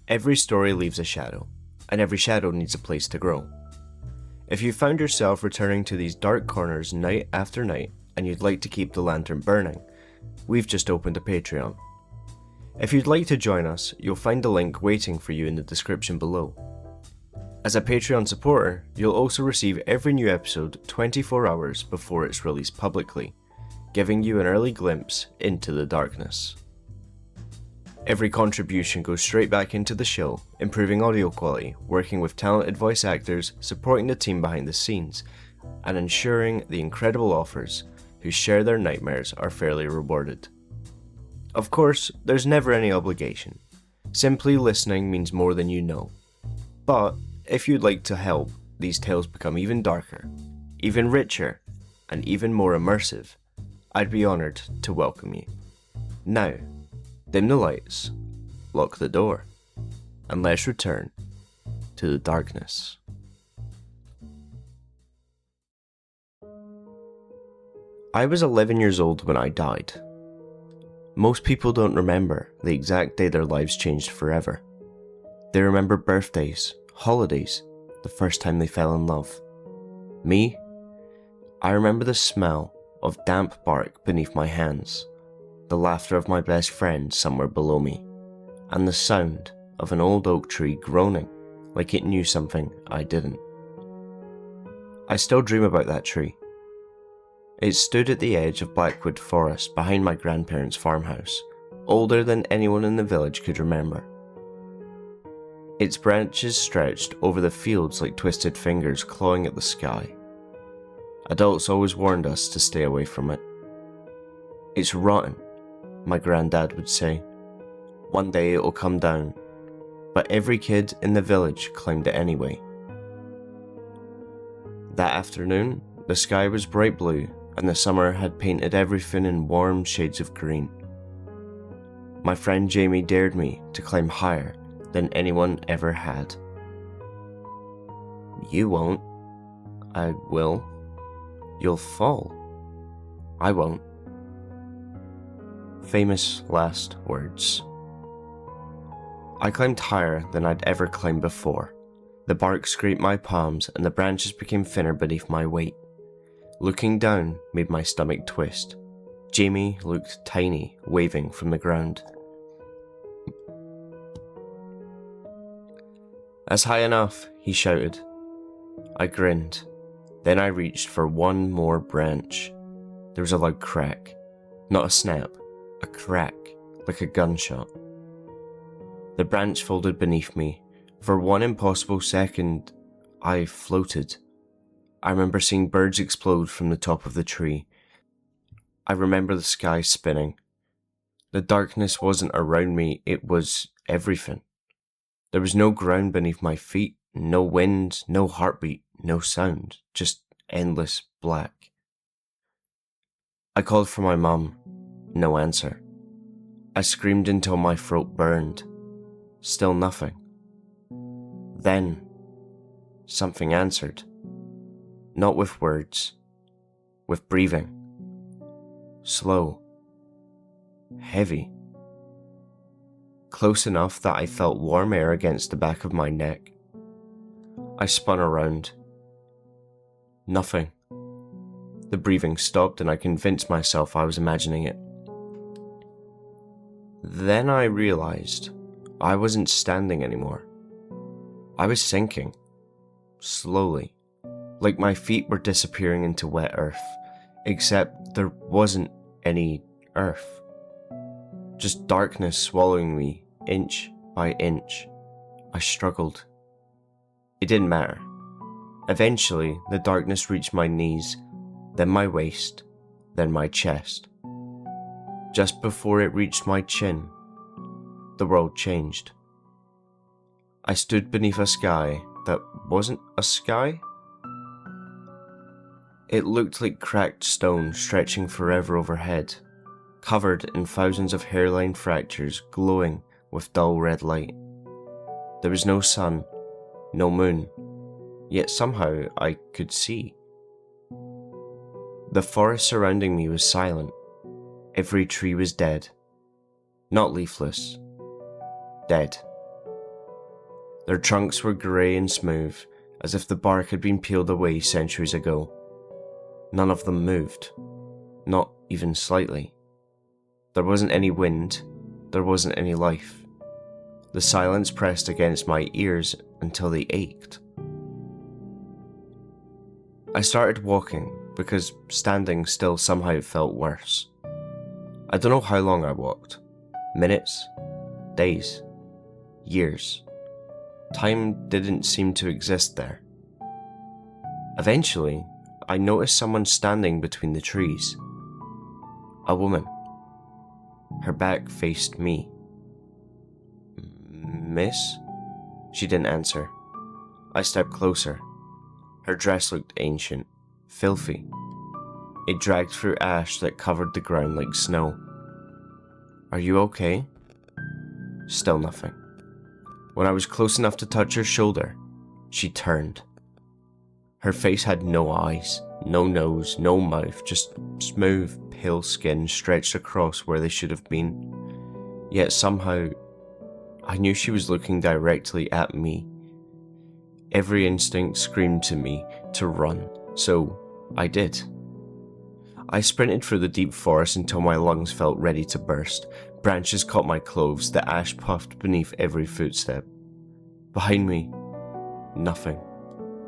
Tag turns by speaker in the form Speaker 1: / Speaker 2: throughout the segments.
Speaker 1: Every story leaves a shadow, and every shadow needs a place to grow. If you found yourself returning to these dark corners night after night, and you'd like to keep the lantern burning, we've just opened a Patreon. If you'd like to join us, you'll find a link waiting for you in the description below. As a Patreon supporter, you'll also receive every new episode 24 hours before it's released publicly, giving you an early glimpse into the darkness. Every contribution goes straight back into the show, improving audio quality, working with talented voice actors, supporting the team behind the scenes, and ensuring the incredible authors who share their nightmares are fairly rewarded. Of course, there's never any obligation. Simply listening means more than you know. But if you'd like to help these tales become even darker, even richer, and even more immersive, I'd be honoured to welcome you. Now, dim the lights, lock the door, and let's return to the darkness. I was 11 years old when I died. Most people don't remember the exact day their lives changed forever. They remember birthdays, holidays, the first time they fell in love. Me? I remember the smell of damp bark beneath my hands, the laughter of my best friend somewhere below me, and the sound of an old oak tree groaning like it knew something I didn't. I still dream about that tree. It stood at the edge of Blackwood Forest behind my grandparents' farmhouse, older than anyone in the village could remember. Its branches stretched over the fields like twisted fingers clawing at the sky. Adults always warned us to stay away from it. "It's rotten," my granddad would say. "One day it'll come down." But every kid in the village climbed it anyway. That afternoon, the sky was bright blue, and the summer had painted everything in warm shades of green. My friend Jamie dared me to climb higher than anyone ever had. "You won't." "I will." "You'll fall." "I won't." Famous last words. I climbed higher than I'd ever climbed before. The bark scraped my palms and the branches became thinner beneath my weight. Looking down made my stomach twist. Jamie looked tiny, waving from the ground. "That's high enough," he shouted. I grinned. Then I reached for one more branch. There was a loud crack. Not a snap, a crack, like a gunshot. The branch folded beneath me. For one impossible second, I floated. I remember seeing birds explode from the top of the tree. I remember the sky spinning. The darkness wasn't around me, it was everything. There was no ground beneath my feet, no wind, no heartbeat, no sound, just endless black. I called for my mum. No answer. I screamed until my throat burned. Still nothing. Then, something answered. Not with words, with breathing. Slow. Heavy. Close enough that I felt warm air against the back of my neck. I spun around. Nothing. The breathing stopped and I convinced myself I was imagining it. Then I realized I wasn't standing anymore. I was sinking. Slowly. Like my feet were disappearing into wet earth, except there wasn't any earth. Just darkness swallowing me, inch by inch. I struggled. It didn't matter. Eventually, the darkness reached my knees, then my waist, then my chest. Just before it reached my chin, the world changed. I stood beneath a sky that wasn't a sky. It looked like cracked stone stretching forever overhead, covered in thousands of hairline fractures glowing with dull red light. There was no sun, no moon, yet somehow I could see. The forest surrounding me was silent. Every tree was dead. Not leafless. Dead. Their trunks were grey and smooth, as if the bark had been peeled away centuries ago. None of them moved, not even slightly. There wasn't any wind, there wasn't any life. The silence pressed against my ears until they ached. I started walking because standing still somehow felt worse. I don't know how long I walked. Minutes, days, years. Time didn't seem to exist there. Eventually, I noticed someone standing between the trees. A woman. Her back faced me. "Miss?" She didn't answer. I stepped closer. Her dress looked ancient, filthy. It dragged through ash that covered the ground like snow. "Are you okay?" Still nothing. When I was close enough to touch her shoulder, she turned. Her face had no eyes, no nose, no mouth, just smooth, pale skin stretched across where they should have been. Yet somehow, I knew she was looking directly at me. Every instinct screamed to me to run, so I did. I sprinted through the deep forest until my lungs felt ready to burst. Branches caught my clothes, the ash puffed beneath every footstep. Behind me, nothing.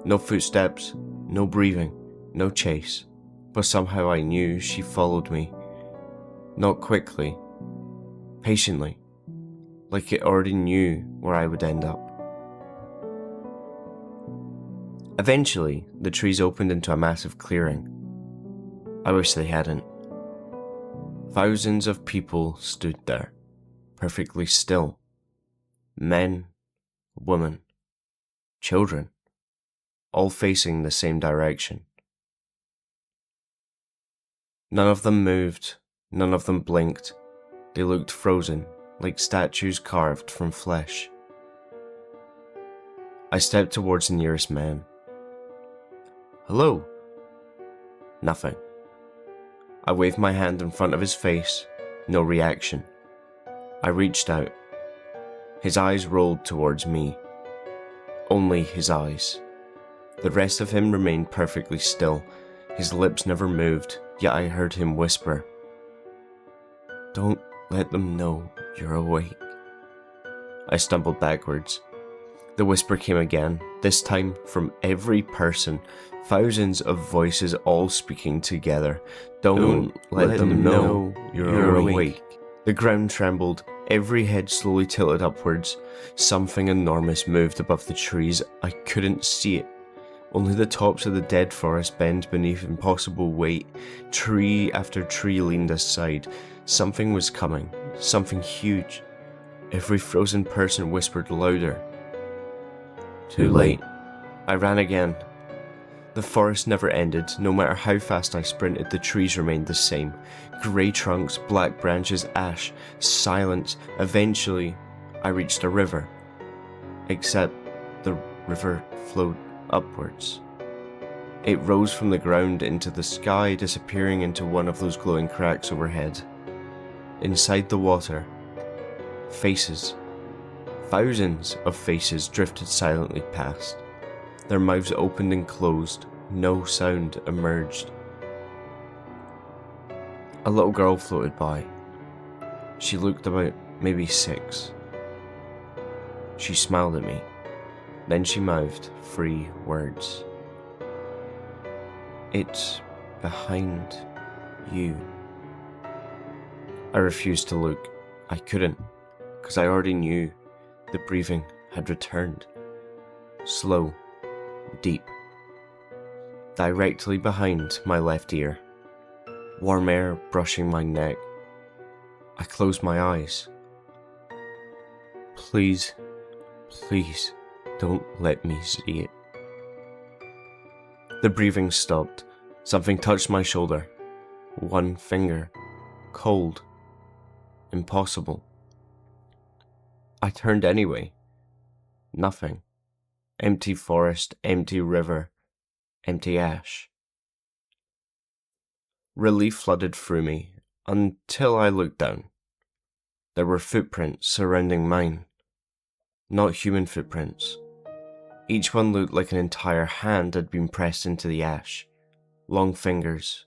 Speaker 1: No footsteps, no breathing, no chase. But somehow I knew she followed me. Not quickly, patiently, like it already knew where I would end up. Eventually, the trees opened into a massive clearing. I wish they hadn't. Thousands of people stood there, perfectly still. Men, women, children, all facing the same direction. None of them moved, none of them blinked. They looked frozen, like statues carved from flesh. I stepped towards the nearest man. "Hello." Nothing. I waved my hand in front of his face, no reaction. I reached out. His eyes rolled towards me. Only his eyes. The rest of him remained perfectly still. His lips never moved, yet I heard him whisper, "Don't let them know you're awake." I stumbled backwards. The whisper came again, this time from every person, thousands of voices all speaking together. Don't let them know you're awake. The ground trembled, every head slowly tilted upwards. Something enormous moved above the trees. I couldn't see it. Only the tops of the dead forest bent beneath impossible weight. Tree after tree leaned aside. Something was coming, something huge. Every frozen person whispered louder. Too late. I ran again. The forest never ended. No matter how fast I sprinted, the trees remained the same. Grey trunks, black branches, ash, silence. Eventually, I reached a river. Except the river flowed upwards. It rose from the ground into the sky, disappearing into one of those glowing cracks overhead. Inside the water, faces. Thousands of faces drifted silently past. Their mouths opened and closed. No sound emerged. A little girl floated by. She looked about maybe 6. She smiled at me. Then she mouthed 3 words. "It's behind you." I refused to look. I couldn't, because I already knew. The breathing had returned. Slow, deep. Directly behind my left ear. Warm air brushing my neck. I closed my eyes. Please, please, don't let me see it. The breathing stopped. Something touched my shoulder. One finger. Cold. Impossible. I turned anyway. Nothing. Empty forest, empty river, empty ash. Relief flooded through me until I looked down. There were footprints surrounding mine. Not human footprints. Each one looked like an entire hand had been pressed into the ash. Long fingers.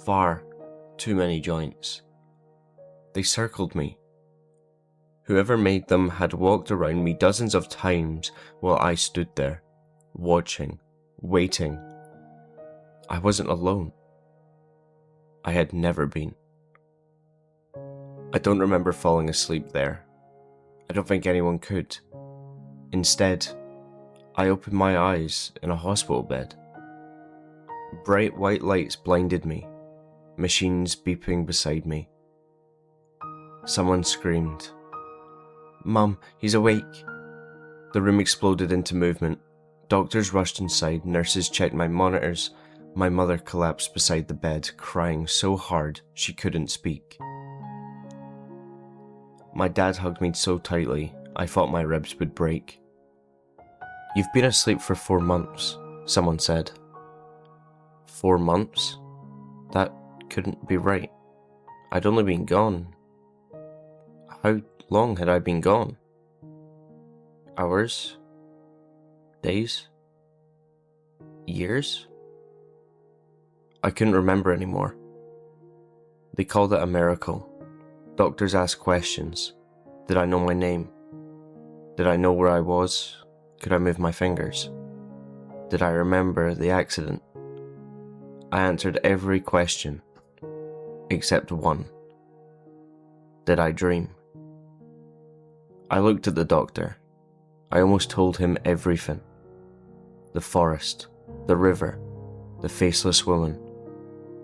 Speaker 1: Far too many joints. They circled me. Whoever made them had walked around me dozens of times while I stood there, watching, waiting. I wasn't alone. I had never been. I don't remember falling asleep there. I don't think anyone could. Instead, I opened my eyes in a hospital bed. Bright white lights blinded me, machines beeping beside me. Someone screamed, "Mum, he's awake!" The room exploded into movement. Doctors rushed inside, nurses checked my monitors. My mother collapsed beside the bed, crying so hard she couldn't speak. My dad hugged me so tightly, I thought my ribs would break. "You've been asleep for 4 months," someone said. 4 months? That couldn't be right. I'd only been gone. How long had I been gone? Hours? Days? Years? I couldn't remember anymore. They called it a miracle. Doctors asked questions. Did I know my name? Did I know where I was? Could I move my fingers? Did I remember the accident? I answered every question, except one. Did I dream? I looked at the doctor. I almost told him everything. The forest, the river, the faceless woman,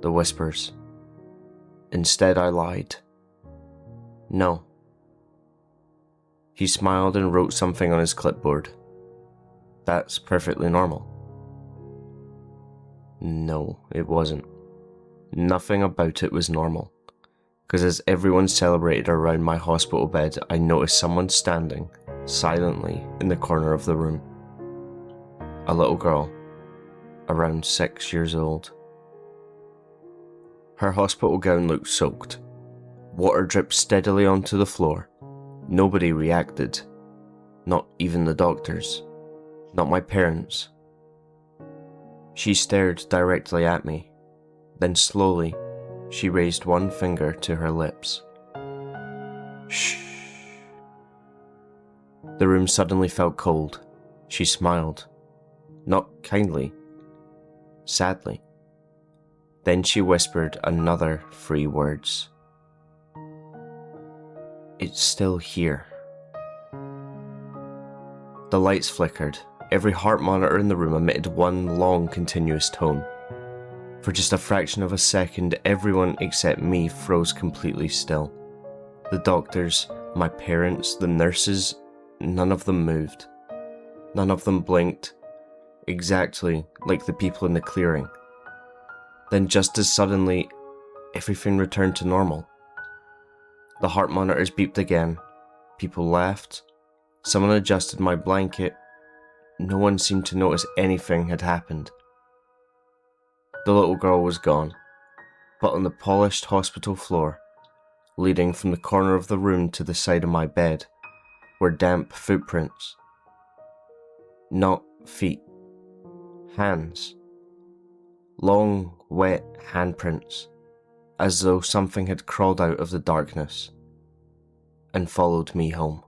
Speaker 1: the whispers. Instead, I lied. No. He smiled and wrote something on his clipboard. That's perfectly normal. No, it wasn't. Nothing about it was normal. Because as everyone celebrated around my hospital bed, I noticed someone standing, silently, in the corner of the room. A little girl, around 6 years old. Her hospital gown looked soaked. Water dripped steadily onto the floor. Nobody reacted. Not even the doctors. Not my parents. She stared directly at me. Then slowly, she raised one finger to her lips. Shh. The room suddenly felt cold. She smiled. Not kindly. Sadly. Then she whispered another 3 words. It's still here. The lights flickered. Every heart monitor in the room emitted one long continuous tone. For just a fraction of a second, everyone except me froze completely still. The doctors, my parents, the nurses, none of them moved. None of them blinked, exactly like the people in the clearing. Then just as suddenly, everything returned to normal. The heart monitors beeped again. People laughed. Someone adjusted my blanket. No one seemed to notice anything had happened. The little girl was gone, but on the polished hospital floor, leading from the corner of the room to the side of my bed, were damp footprints. Not feet. Hands. Long, wet handprints, as though something had crawled out of the darkness and followed me home.